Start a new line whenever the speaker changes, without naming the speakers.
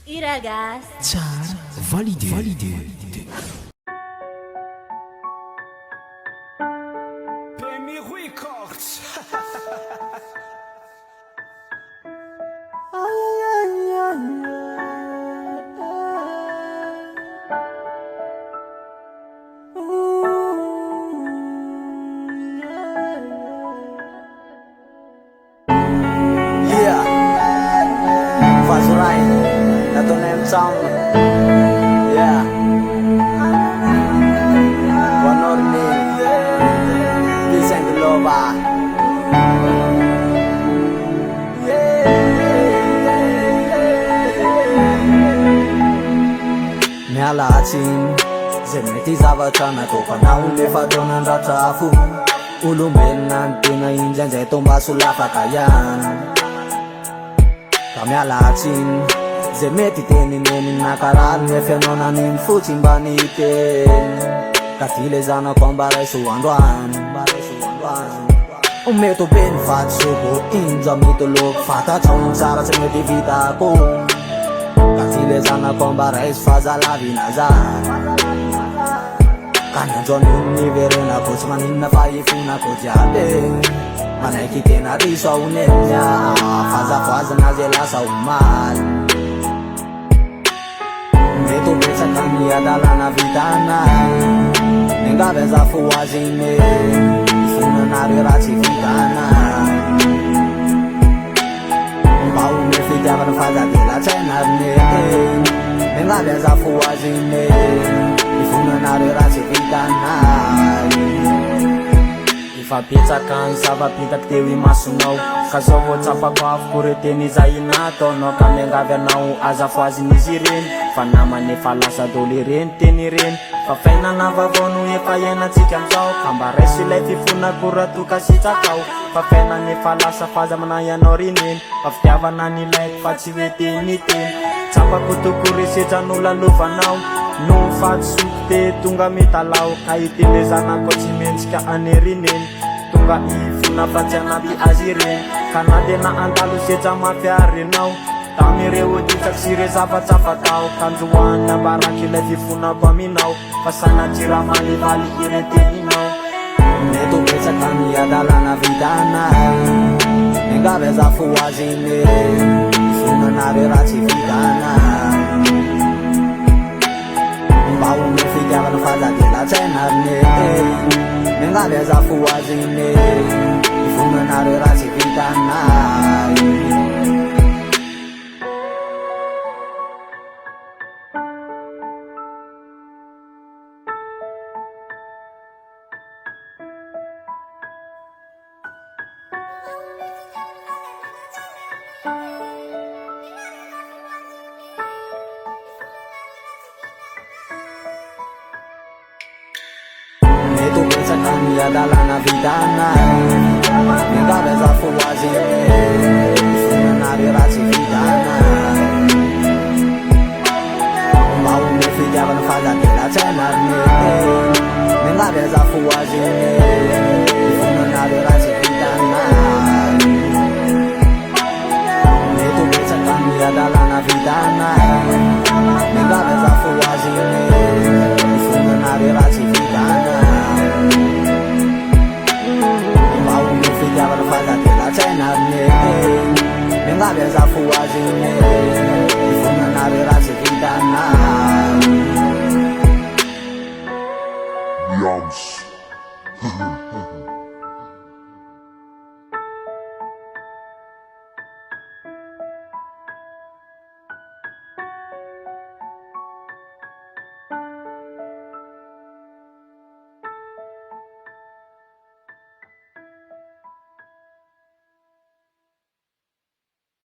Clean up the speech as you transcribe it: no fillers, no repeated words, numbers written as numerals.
Iragas.
Tsara validé.
Penny Records.
Yeah, faz right, na to name song. Yeah, one or me, peace and love. Miala atsiny zay mety zavatra nataovanao nefa tao nandratra afo olombelona ny tena indranzay tombaso lafaka ihany ka miala atsiny zay mety tenineny nakarary nefa ianao naniny fotsy mba niteny ka ty le zanako ambaraiso androany mety ho be ny vatysoko indra mitoloko fatatrao tsara tsy mety vitako ka ty le zanako ambaraiso fazalavina zany ka niandroany niverenako tsy maninona fa ifonako jiaby manaiky tena riso ahonenya fazafazana zay lasa omaly mety ho betsaka miadalana vitana nengavy azafo aziny ifonanareo raha tsy vitana mba ome fitiavana fazadela-tsainariny nengavy azafo aziny ifonanareo raha tsy vitana ifapetsaka ny zava-pitako teo imasonao ka zao vo tsapako avoko re teny izay nataonao ka miangavy anao azafo azin'izy ireny fa namany efa lasa dolo ireny teny ireny fa fainana vaovao no efa iainantsika amizao ka mba raiso ilay fifonako raha toka sitsakao fa fainana efa lasa fazamana ianao rineny fa fitiavana nilaiko fa tsy hoe teny teny tsapako toko resetran'olalovanao no fatisoky te tonga metalao ka itelezanako tsy mentsika anerineny tonga ifona fa tsy anaby azy ireny ka na tena antalo setra mafiarenao tamireo ditsaky sy re zavatsafatao kanjoany ambaraky ilay fifonako aminao fa sanatsyra malivaly ireteninao mety obetsaka miadalana vitana nengavy azafo aziny ifonanareo raha tsy vitana mba ome fitiavana fazadela-tsainariny nengavy azafo aziny ifonanareo raha tsy vitana mety ho betsaka miadalana vitana nengavy azafo aziny ifonanareo raha tsy vitana mba ome fitiavana fazadela-tsainariny nengavy azafo aziny ifonanareo raha tsy vitana mety ho betsaka miadalana vitana nengavy azafo aziny ifonanareo raha tsy vitana mba ome fitiavana fazadela-tsainariny nengavy azafo aziny ifonanareo raha tsy vitana
Yams.